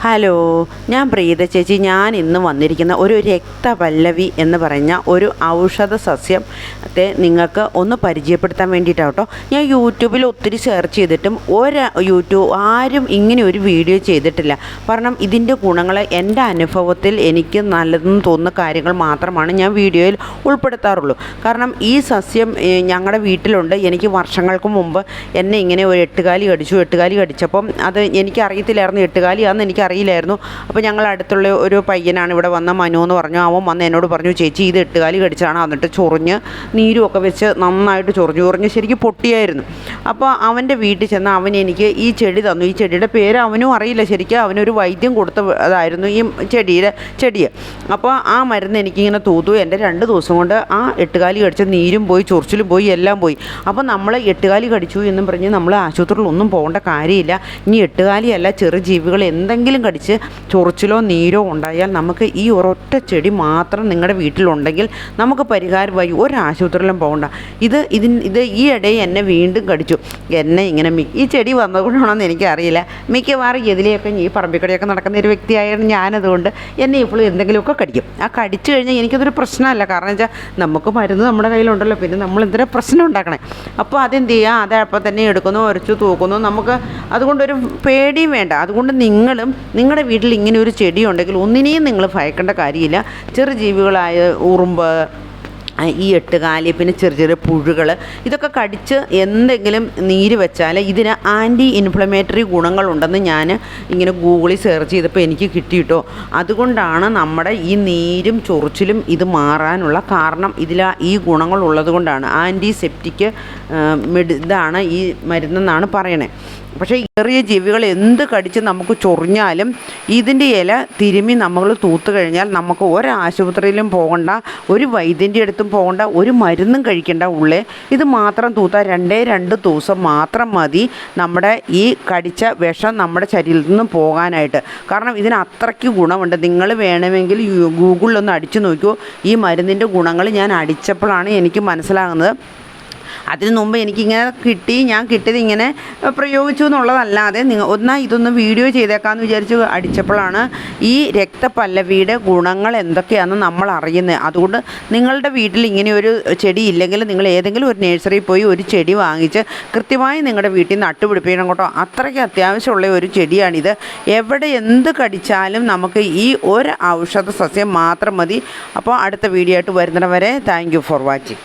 Hello, ഞാൻ പ്രീത ചേച്ചി. ഞാൻ ഇന്ന് വന്നിരിക്കുന്ന ഒരു രക്തപല്ലവി എന്ന് പറഞ്ഞ ഒരു ഔഷധ സസ്യത്തെ നിങ്ങൾക്ക് ഒന്ന് പരിചയപ്പെടുത്താൻ വേണ്ടിയിട്ടാണ് കേട്ടോ. ഞാൻ യൂട്യൂബിൽ ഒത്തിരി സെർച്ച് ചെയ്തിട്ടും ആരും ഇങ്ങനെ ഒരു വീഡിയോ ചെയ്തിട്ടില്ല. കാരണം ഇതിൻ്റെ ഗുണങ്ങൾ എൻ്റെ അനുഭവത്തിൽ എനിക്ക് നല്ലതെന്ന് തോന്നുന്ന കാര്യങ്ങൾ മാത്രമാണ് ഞാൻ വീഡിയോയിൽ ഉൾപ്പെടുത്താറുള്ളൂ. കാരണം ഈ സസ്യം ഞങ്ങളുടെ വീട്ടിലുണ്ട്. എനിക്ക് വർഷങ്ങൾക്ക് മുമ്പ് എന്നെ ഇങ്ങനെ ഒരു എട്ടുകാലി കടിച്ചപ്പം അത് എനിക്കറിയത്തില്ലായിരുന്നു എട്ടുകാലിയാണെന്ന് എനിക്കറിയില്ലായിരുന്നു. അപ്പോൾ ഞങ്ങൾ അടുത്തുള്ള ഒരു പയ്യനാണ് ഇവിടെ വന്ന മനു എന്ന് പറഞ്ഞു. അവൻ വന്ന് എന്നോട് പറഞ്ഞു, ചേച്ചി ഇത് എട്ടുകാലി കടിച്ചാണ്. എന്നിട്ട് ചൊറിഞ്ഞ് നീരുമൊക്കെ വെച്ച് നന്നായിട്ട് ചൊറിഞ്ഞ് ശരിക്കും പൊട്ടിയായിരുന്നു. അപ്പോൾ അവൻ്റെ വീട്ടിൽ ചെന്ന് അവൻ എനിക്ക് ഈ ചെടി തന്നു. ഈ ചെടിയുടെ പേര് അവനും അറിയില്ല ശരിക്കും. അവനൊരു വൈദ്യം കൊടുത്തതായിരുന്നു ഈ ചെടിയെ. അപ്പോൾ ആ മരുന്ന് എനിക്കിങ്ങനെ തൂത്തു. എൻ്റെ 2 ദിവസം കൊണ്ട് ആ എട്ടുകാലി കടിച്ച നീരും പോയി, ചൊറിച്ചിലും പോയി, എല്ലാം പോയി. അപ്പോൾ നമ്മൾ എട്ടുകാലി കടിച്ചു എന്നും പറഞ്ഞ് നമ്മൾ ആശുപത്രിയിലൊന്നും പോകേണ്ട കാര്യമില്ല. ഇനി എട്ടുകാലിയല്ല, ചെറു ജീവികൾ എന്തെങ്കിലും കടിച്ച് ചൊറിച്ചിലോ നീരോ ഉണ്ടായാൽ നമുക്ക് ഈ ഒരൊറ്റ ചെടി മാത്രം നിങ്ങളുടെ വീട്ടിലുണ്ടെങ്കിൽ നമുക്ക് പരിഹാരമായി ഒരാശുപത്രിയിലും പോകണ്ട. ഇത് ഈ ഇടയിൽ എന്നെ വീണ്ടും കടിച്ചു. എന്നെ ഇങ്ങനെ ഈ ചെടി വന്നതുകൊണ്ടാണെന്ന് എനിക്കറിയില്ല. മിക്കവാറും ഇതിലെയൊക്കെ ഈ പറമ്പിക്കടയൊക്കെ നടക്കുന്ന ഒരു വ്യക്തിയായിരുന്നു ഞാനതുകൊണ്ട് എന്നെ ഇപ്പോഴും എന്തെങ്കിലുമൊക്കെ കടിക്കും. ആ കടിച്ചു കഴിഞ്ഞാൽ എനിക്കതൊരു പ്രശ്നമല്ല. കാരണം വെച്ചാൽ നമുക്ക് മരുന്ന് നമ്മുടെ കയ്യിലുണ്ടല്ലോ, പിന്നെ നമ്മൾ എന്തിനാ പ്രശ്നം ഉണ്ടാക്കണേ. അപ്പോൾ അതെന്ത് ചെയ്യുക, അതപ്പം തന്നെ എടുക്കുന്നു, ഉരച്ചു തൂക്കുന്നു. നമുക്ക് അതുകൊണ്ടൊരു പേടിയും വേണ്ട. അതുകൊണ്ട് നിങ്ങളുടെ വീട്ടിൽ ഇങ്ങനെ ഒരു ചെടി ഉണ്ടെങ്കിൽ ഒന്നിനെയും നിങ്ങൾ ഭയക്കേണ്ട കാര്യമില്ല. ചെറു ജീവികളായ ഉറുമ്പ്, ഈ എട്ടുകാലി, പിന്നെ ചെറിയ പുഴുകൾ, ഇതൊക്കെ കടിച്ച് എന്തെങ്കിലും നീര് വെച്ചാൽ ഇതിന് ആൻറ്റി ഇൻഫ്ലമേറ്ററി ഗുണങ്ങളുണ്ടെന്ന് ഞാൻ ഇങ്ങനെ ഗൂഗിളിൽ സെർച്ച് ചെയ്തപ്പോൾ എനിക്ക് കിട്ടിയിട്ടോ. അതുകൊണ്ടാണ് നമ്മുടെ ഈ നീരും ചൊറിച്ചിലും ഇത് മാറാനുള്ള കാരണം. ഈ ഗുണങ്ങളുള്ളത് കൊണ്ടാണ്. ആൻറ്റിസെപ്റ്റിക് ഇതാണ് ഈ മരുന്നെന്നാണ് പറയണേ. പക്ഷേ ചെറിയ ജീവികൾ എന്ത് കടിച്ച് നമുക്ക് ചൊറിഞ്ഞാലും ഇതിൻ്റെ ഇല തിരുമ്മി നമ്മൾ തൂത്ത് കഴിഞ്ഞാൽ നമുക്ക് ഒരാശുപത്രിയിലും പോകണ്ട, ഒരു വൈദ്യൻ്റെ അടുത്തും പോകണ്ട, ഒരു മരുന്നും കഴിക്കേണ്ട. ഇത് മാത്രം തൂത്താൽ 2 ദിവസം മാത്രം മതി നമ്മുടെ ഈ കടിച്ച വിഷം നമ്മുടെ ശരീരത്തിൽ നിന്ന് പോകാനായിട്ട്. കാരണം ഇതിന് അത്രയ്ക്ക് ഗുണമുണ്ട്. നിങ്ങൾ വേണമെങ്കിൽ ഗൂഗിളിലൊന്ന് അടിച്ചു നോക്കൂ. ഈ മരുന്നിൻ്റെ ഗുണങ്ങൾ ഞാൻ അടിച്ചപ്പോഴാണ് എനിക്ക് മനസ്സിലാകുന്നത്. അതിന് മുമ്പ് എനിക്കിങ്ങനെ ഞാൻ കിട്ടിയത് ഇങ്ങനെ പ്രയോഗിച്ചു എന്നുള്ളതല്ലാതെ ഇതൊന്ന് വീഡിയോ ചെയ്തേക്കാമെന്ന് വിചാരിച്ച് അടിച്ചപ്പോഴാണ് ഈ രക്തപല്ലവിയുടെ ഗുണങ്ങൾ എന്തൊക്കെയാണെന്ന് നമ്മൾ അറിയുന്നത്. അതുകൊണ്ട് നിങ്ങളുടെ വീട്ടിൽ ഇങ്ങനെ ഒരു ചെടി ഇല്ലെങ്കിൽ നിങ്ങൾ ഏതെങ്കിലും ഒരു നഴ്സറിയിൽ പോയി ഒരു ചെടി വാങ്ങിച്ച് കൃത്യമായി നിങ്ങളുടെ വീട്ടിൽ നട്ടുപിടിപ്പിക്കണം കേട്ടോ. അത്രയ്ക്ക് അത്യാവശ്യമുള്ള ഒരു ചെടിയാണിത്. എവിടെ എന്ത് കടിച്ചാലും നമുക്ക് ഈ ഒരു ഔഷധ സസ്യം മാത്രം മതി. അപ്പോൾ അടുത്ത വീഡിയോ ആയിട്ട് വരുന്നവരെ താങ്ക് യു ഫോർ വാച്ചിങ്.